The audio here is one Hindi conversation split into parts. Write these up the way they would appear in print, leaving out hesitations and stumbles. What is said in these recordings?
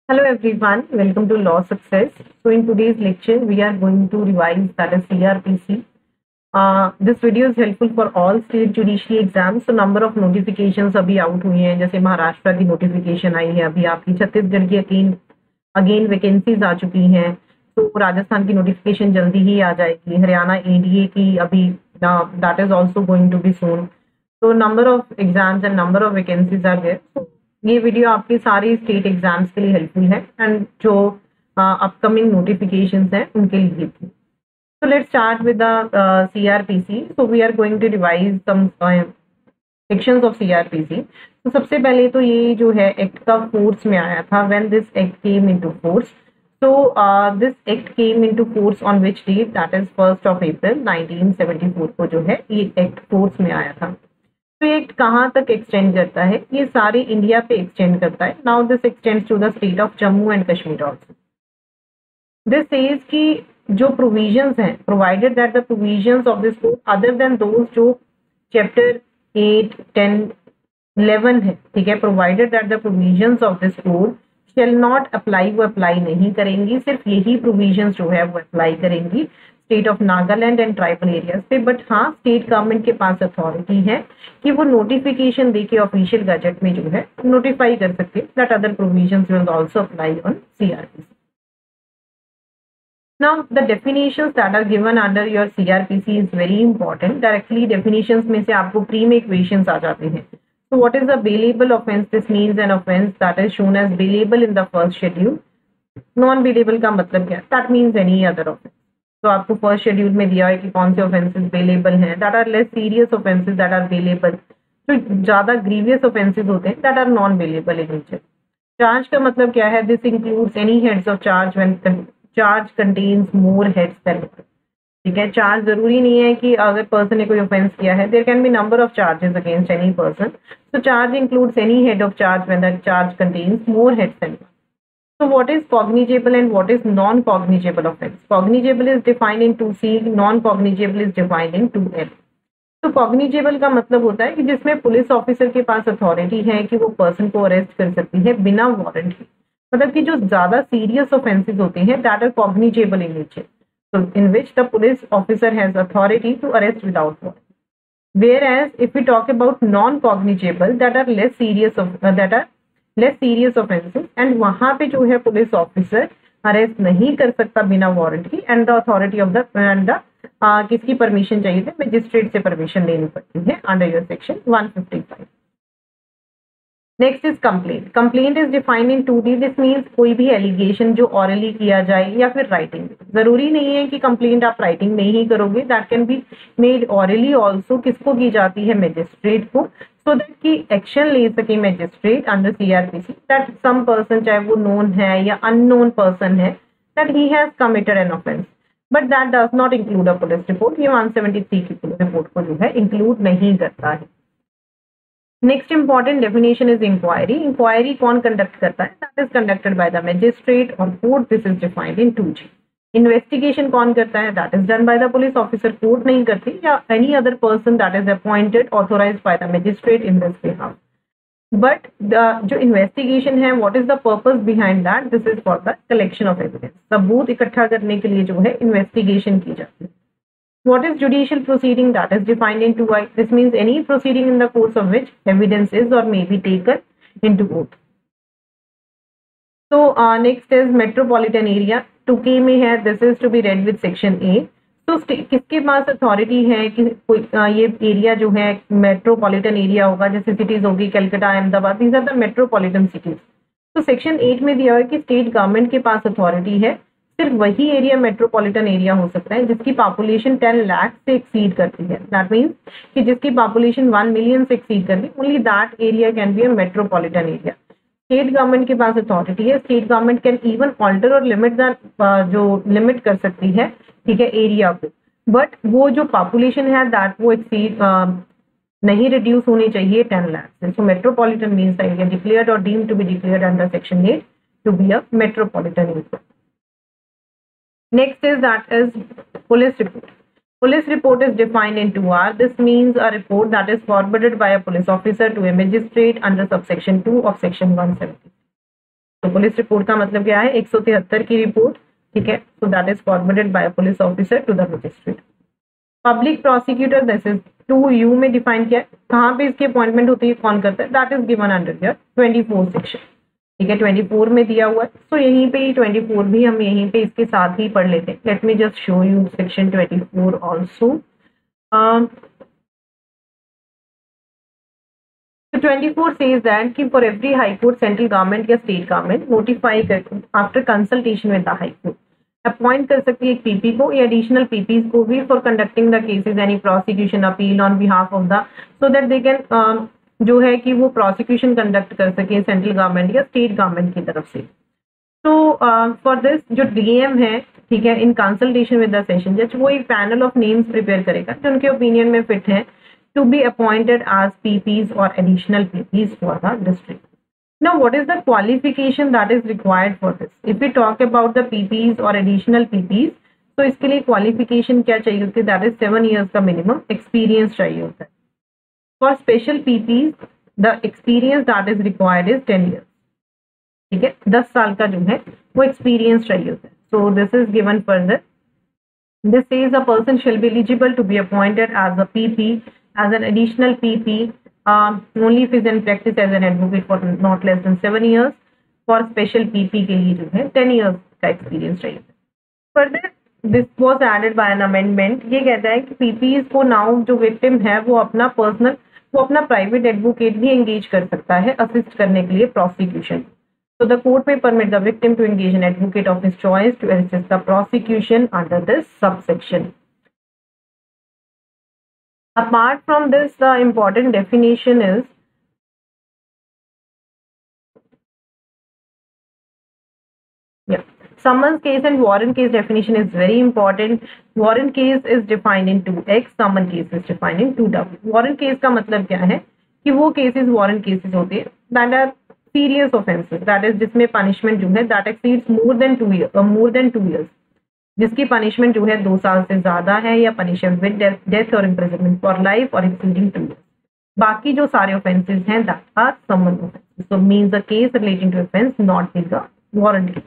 Hello everyone, welcome to Law Success. So in today's lecture, we are going to revise that is CRPC. This video is helpful for all state judiciary exams. So number of notifications अभी आउट हुई हैं, जैसे महाराष्ट्र की नोटिफिकेशन आई है, अभी आपकी छत्तीसगढ़ की अगेन वैकेंसीज आ चुकी हैं, तो राजस्थान की नोटिफिकेशन जल्दी ही आ जाएगी, हरियाणा एडीए की अभी that is also going to be soon. तो number of exams and number of vacancies are there. ये वीडियो आपकी सारी स्टेट एग्जाम्स के लिए हेल्पफुल है एंड जो अपकमिंग नोटिफिकेशंस हैं उनके लिए भी. So let's start with the CRPC. So we are going to revise some sections of CRPC. तो सबसे पहले तो ये जो है एक्ट का फोर्स में आया था when this act came into force. So this act came into force on which date? That is 1st of April 1974 को जो है ये एक्ट फोर्स में आया था. तो ये एक्ट कहाँ तक एक्सटेंड करता है? ये सारे इंडिया पे एक्सटेंड करता है. Now this extends to the state of Jammu and Kashmir also. This says कि जो प्रोविजंस हैं, provided that the provisions of this code other than those जो चैप्टर 8, 10, 11 है, ठीक है, provided that the provisions of this code shall not apply, वो अप्लाई नहीं करेंगी. सिर्फ यही प्रोविजंस जो है वो अप्लाई करेंगी state of Nagaland and tribal areas पे. बट हाँ, स्टेट गवर्नमेंट के पास अथॉरिटी है कि वो नोटिफिकेशन देके ऑफिशियल गजट में जो है नोटिफाई कर सकते हैं that other provisions will also apply on CRPC. Now, the definitions that are given under your CRPC is very important. Directly definitions में से आपको pre में equations आ जाते हैं. So, what is a bailable offence? This means an offence that is shown as bailable in the first schedule. Non-bailable का मतलब क्या है? That means any other offence. तो आपको फर्स्ट शेड्यूल में दिया है कि कौन से ऑफेंसेस बेलेबल हैं. That are less serious offences that are bailable. जो ज्यादा ग्रीवियस ऑफेंसेस होते हैं that are non bailable in nature. Charge का मतलब क्या है? This includes any heads of charge when charge contains more heads than. ठीक है, चार्ज जरूरी नहीं है कि अगर पर्सन ने कोई ऑफेंस किया है, there can be number of charges against any person. So charge includes any head of charge when the charge contains more heads than. So what is cognizable and what is non-cognizable offense? Cognizable is defined in 2C, non-cognizable is defined in 2L. तो cognizable का मतलब होता है कि जिसमें पुलिस ऑफिसर के पास अथॉरिटी है कि वो पर्सन को अरेस्ट कर सकती है बिना वारंट के. मतलब कि जो ज्यादा सीरियस ऑफेंसेस होते हैं that are cognizable in nature, so in which the police officer has authority to arrest without warrant. Whereas if we talk about non-cognizable, that are less serious offenses and वहां पे जो है पुलिस ऑफिसर अरेस्ट नहीं कर सकता बिना वारंट की and the authority of the किसकी परमिशन चाहिए थे? मजिस्ट्रेट से परमिशन लेनी पड़ती है under your section 155. Next is complaint. Complaint is defined in 2D. This means कोई भी एलिगेशन जो ऑरली किया जाए या फिर राइटिंग. जरूरी नहीं है कि कंप्लेंट आप राइटिंग में ही करोगे, that can be made hourly also. किसको की जाती है? मजिस्ट्रेट को, सो दैट की एक्शन ले सके magistrate under CRPC that some person, चाहे वो नोन है या अननोन पर्सन है, that he has committed an offence. But that does not include a police report. ये 173 की पुलिस रिपोर्ट को जो है इंक्लूड नहीं करता है. Next important definition is inquiry. Inquiry कौन कंडक्ट करता है? That is conducted by the magistrate or court. This is defined in 2G. Investigation कौन करता है? That is done by the police officer. Court नहीं करती, या any other person that is appointed authorized by the magistrate in this behalf. But जो इन्वेस्टिगेशन है, what is the purpose behind that? This is for the collection of evidence. सबूत इकट्ठा करने के लिए जो है इन्वेस्टिगेशन की जाती है. What is judicial proceeding? That is defined in 2I. This means any proceeding in the course of which evidence is or may be taken into court. So next is metropolitan area. 2K में है. This is to be read with section A. तो किसके पास अथॉरिटी है कि कोई ये एरिया जो है मेट्रोपॉलिटन एरिया होगा, जैसे सिटीज होगी Calcutta, Ahmedabad, these are the metropolitan cities. तो सेक्शन 8 में दिया हुआ है कि स्टेट गवर्नमेंट के पास अथॉरिटी है. सिर्फ वही एरिया मेट्रोपॉलिटन एरिया हो सकता है जिसकी पॉपुलेशन 10 लाख से एक्सीड करती है. दैट मीन्स कि जिसकी पॉपुलेशन 1 मिलियन से एक्सीड करती है, only that area can be a metropolitan area. State government के पास अथॉरिटी है. State government can even alter और लिमिट द जो लिमिट कर सकती है, ठीक है, एरिया को. बट वो जो पॉपुलेशन है दैट वो एक्सीड नहीं रिड्यूस होनी चाहिए 10 लाख से. So metropolitan means area declared और deemed to be declared under section 8 to be a metropolitan area. Next is that is police report. Police report is defined in 2R. This means a report that is forwarded by a police officer to a magistrate under subsection 2 of section 170. तो पुलिस रिपोर्ट का मतलब क्या है, 173 की रिपोर्ट, ठीक है। So that is forwarded by police officer to the magistrate. Public prosecutor this is 2U में डिफाइन किया है, कहाँ पे इसकी अपॉइंटमेंट होती है, कौन करता है, that is given under your 24 section, ठीक है। 24 में दिया हुआ है, तो यहीं पे ही 24 भी हम यहीं पे इसके साथ ही पढ़ लेते हैं। Let me just show you section 24 also. So 24 says that कि for every high court, central government या state government notify after consultation with the high court appoint कर सकती है एक पीपी को या एडिशनल पीपीज को भी for conducting the cases any prosecution appeal on behalf of the, so that they can जो है कि वो प्रोसिक्यूशन कंडक्ट कर सके सेंट्रल गवर्नमेंट या स्टेट गवर्नमेंट की तरफ से। तो फॉर दिस जो डीएम है, ठीक है, in consultation with the session जज, वो एक पैनल ऑफ नेम्स प्रिपेयर करेगा जो उनके ओपिनियन में फिट है to be appointed as PPs or additional PPs for the district. Now, what is the qualification that is required for this? If we talk about the PPs or additional PPs, तो इसके लिए qualification क्या चाहिए होती है? That is 7 years का minimum experience चाहिए होता है. For special PPs, the experience that is required is 10 years. ठीक है, 10 साल का जो है वो experience चाहिए होता है. So this is given further. This says a person shall be eligible to be appointed as a PP, as an additional PP, only if is in practice as an advocate for not less than 7 years. For special PP के लिए जो है 10 years का experience चाहिए। Further, this was added by an amendment. ये कहता है कि PPs को now जो victim है वो अपना personal, वो अपना private advocate भी engage कर सकता है assist करने के लिए prosecution. So the court may permit the victim to engage an advocate of his choice to assist the prosecution under this subsection. Apart from this, the important definition is summons case and warrant case definition is very important. Warrant case is defined in 2X, summon case is defined in 2W. Warrant case का मतलब क्या है कि वो cases warrant cases होते हैं that are serious offenses, that is जिसमें punishment जो है that exceeds more than 2 years, जिसकी पनिशमेंट जो है 2 साल से ज्यादा है या पनिशमेंट विद डेथ और इम्प्रिजनमेंट फॉर लाइफ और एक्सीडिंग 2 years. बाकी जो सारे ऑफेंसेस हैं that are summon offences, so means a case relating to offence not in the warrant case.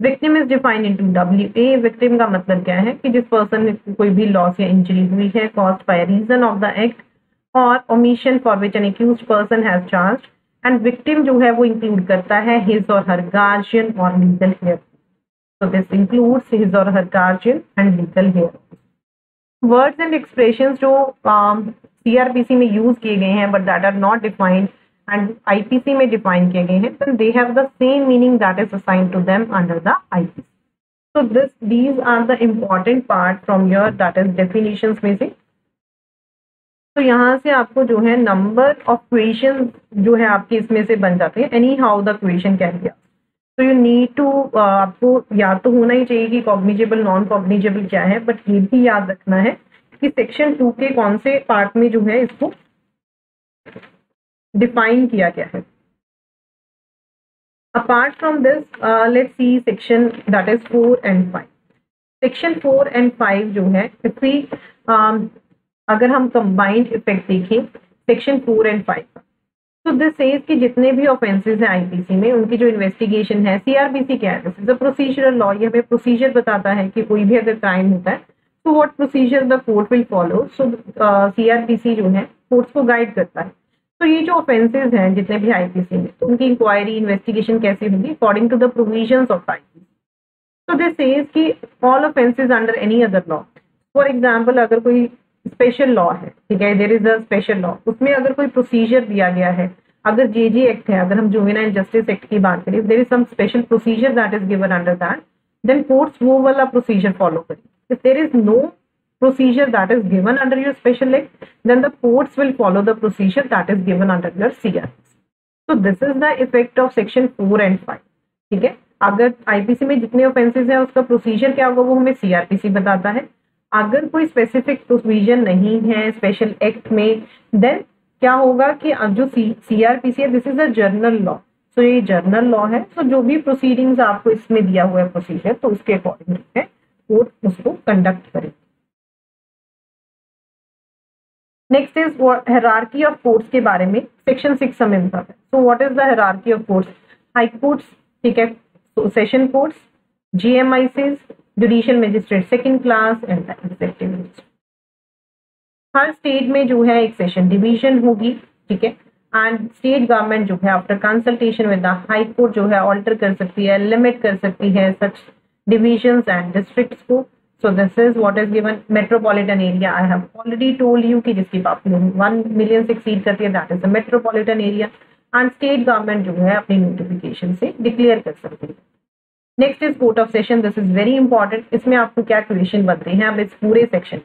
Victim is defined into WA. Victim का मतलब क्या है कि जिस पर्सन को कोई भी लॉस या इंजरी हुई है caused by reason of the act or omission for which an accused person has charged, and victim जो है वो इंक्लूड करता है his or her guardian or legal heir. So this includes his or her guardian and legal heir. Words and expressions जो CRPC में use किए गए हैं but that are not defined and IPC में define किए गए हैं, then they have the same meaning that is assigned to them under the IPC. So these are the important part from your that is definitions में से. तो यहाँ से आपको जो है number of questions जो है आपके इसमें से बन जाते हैं. Anyhow the question can be asked. तो यू नीड टू, आपको याद तो होना ही चाहिए कि कॉग्निजेबल नॉन कॉग्निजेबल क्या है, बट ये भी याद रखना है कि सेक्शन 2 के कौन से पार्ट में जो है इसको डिफाइन किया गया है. Apart from this let's see section that is 4 and 5. Section 4 and 5 जो है अगर हम कंबाइंड इफेक्ट देखें सेक्शन 4 and 5 का, तो दिस सेज कि जितने भी ऑफेंसेस हैं आईपीसी में उनकी जो इन्वेस्टिगेशन है, सीआरपीसी क्या है, this is a procedural law. ये हमें प्रोसीजर बताता है कि कोई भी अगर क्राइम होता है तो what procedure the court will follow. So CrPC जो है कोर्ट्स को गाइड करता है. तो ये जो ऑफेंसेस हैं जितने भी आईपीसी में, तो उनकी इंक्वायरी इन्वेस्टिगेशन कैसे होगी according to the provisions of IPC. तो दिस सेज कि all offences under any other law, for example अगर कोई स्पेशल लॉ है, ठीक है, there is a special law, उसमें अगर कोई प्रोसीजर दिया गया है, अगर जेजे एक्ट है, अगर हम जुवेनाइल जस्टिस एक्ट की बात करें, there is some special procedure that is given under that, then courts वो वाला प्रोसीजर फॉलो करें. If there is no procedure that is given under your special act, then the courts will follow the procedure that is given under your CrPC. So this is the effect of section 4 and 5. ठीक है, अगर आईपीसी में जितने ऑफेंसेस हैं उसका प्रोसीजर क्या होगा वो हमें सीआरपीसी बताता है. अगर कोई स्पेसिफिक प्रोविजन नहीं है स्पेशल एक्ट में, देन क्या होगा कि अब जो सीआरपीसी है this is a general law. So ये जर्नल लॉ है. सो जो भी प्रोसीडिंग्स आपको इसमें दिया हुआ है प्रोसीजर, तो उसके अकॉर्डिंग है कोर्ट उसको कंडक्ट करेगी. Next is hierarchy of courts के बारे में सेक्शन 6 हमें बताता है. So what is the hierarchy of courts? High courts ठीक है, तो session courts, GMICs, judicial magistrate second class and executive magistrate. Her state में जो है एक सेशन डिवीजन होगी, ठीक है, एंड स्टेट गवर्नमेंट जो है after consultation with the high court जो है ऑल्टर कर सकती है, लिमिट कर सकती है सच डिविजन्स एंड डिस्ट्रिक्ट्स को। सो this is what is given metropolitan area. I have already told you कि जिसकी पॉपुलेशन 1 मिलियन से एक्सीड करती है that is the metropolitan area, and state government जो है अपनी नोटिफिकेशन से डिक्लेयर कर सकती है। Next is court of session, this is very important. इसमें आपको क्या क्वेश्चन बनते हैं अब इस पूरे सेक्शन।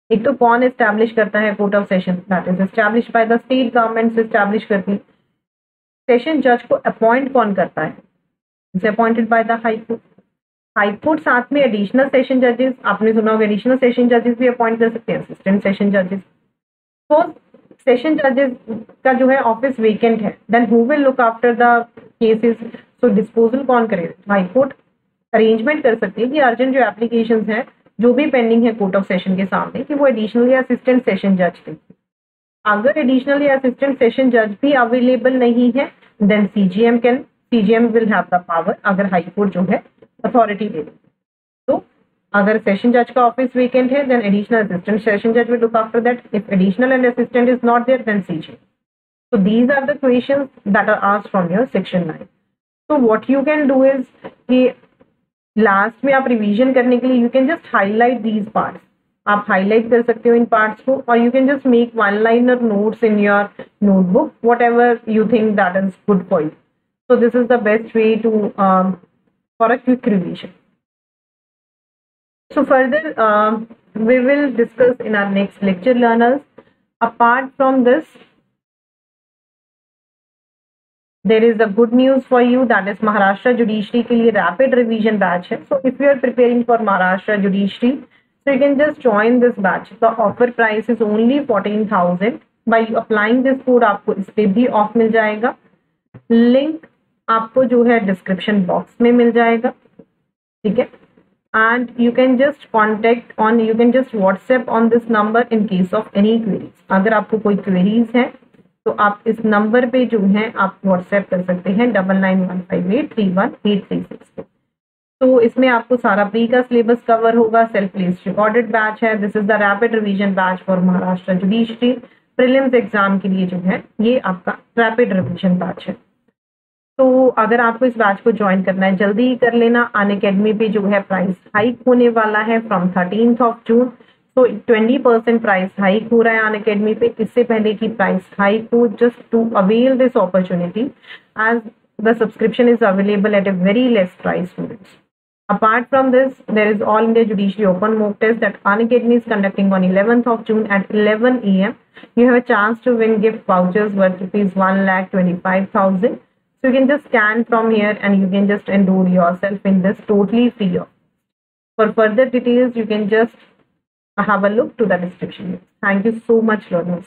एक तो कौन एस्टैब्लिश करता है court of session, that is establish by the state government establish करती। सेशन जज को अपॉइंट कौन करता है, is appointed by the high court. High court साथ में एडिशनल सेशन जजेस, आपने सुना होगा एडिशनल सेशन जजेस भी अपॉइंट कर सकते हैं, असिस्टेंट सेशन जजेस। तो सेशन जजेस का जो है ऑफिस वेकेंट है, then who will look after the cases. So disposal कौन करेगा, हाई कोर्ट अरेंजमेंट कर सकती है कि अर्जेंट जो एप्लीकेशंस हैं जो भी पेंडिंग है कोर्ट ऑफ सेशन के सामने, कि वो एडिशनल या असिस्टेंट सेशन जज देंगे। अगर एडिशनल या असिस्टेंट सेशन जज भी अवेलेबल नहीं है, then CGM will have the power, अगर हाई कोर्ट जो है अथॉरिटी दे दे। तो अगर सेशन जज का ऑफिस वेकेंट है, देन एडिशनल असिस्टेंट सेशन जज will look after that. If additional and assistant is not there, then CGM। So these are the questions that are asked from your section 9. So what you can do is कि लास्ट में आप रिवीजन करने के लिए you can just highlight these parts, आप हाईलाइट कर सकते हो इन पार्ट्स को, और you can just make one liner notes in your notebook, what ever you think that is good for you. So this is the best way to for a quick revision. So further we will discuss in our next lecture, learners. Apart from this, there is a good news for you, that is Maharashtra Judiciary के लिए rapid revision batch है. So if you are preparing for Maharashtra Judiciary, so you can just join this batch. The offer price is only 14,000. By applying this code आपको इस पे भी ऑफ मिल जाएगा. लिंक आपको जो है डिस्क्रिप्शन बॉक्स में मिल जाएगा, ठीक है. And you can just contact on, you can just WhatsApp on this number in case of any queries. अगर आपको कोई क्वेरीज है तो आप इस नंबर पे जो है आप व्हाट्सएप कर सकते हैं 9915831836 पे. तो इसमें आपको सारा प्री का सिलेबस कवर होगा. सेल्फ प्लेस्ड रिकॉर्डेड बैच है. This is the rapid revision batch for Maharashtra judiciary. Prelims exam के लिए जो है ये आपका रैपिड रिवीजन बैच है. तो अगर आपको इस बैच को ज्वाइन करना है जल्दी ही कर लेना. अनअकैडमी पे जो है प्राइस हाइक होने वाला है फ्रॉम 13th June. तो 20% प्राइस हाइक हो रहा है अनअकैडमी पे. इससे पहले की प्राइस हाइक हो, just to avail this opportunity as the subscription is available at a very less price students. Apart from this, there is All India Judiciary Open Mock Test that Unacademy is conducting on 11th June at 11 AM. You have a chance to win gift vouchers worth ₹1,25,000. So you can just scan from here and you can just enroll yourself in this totally free of. For further details, you can just have a look to the description. Thank you so much, learners.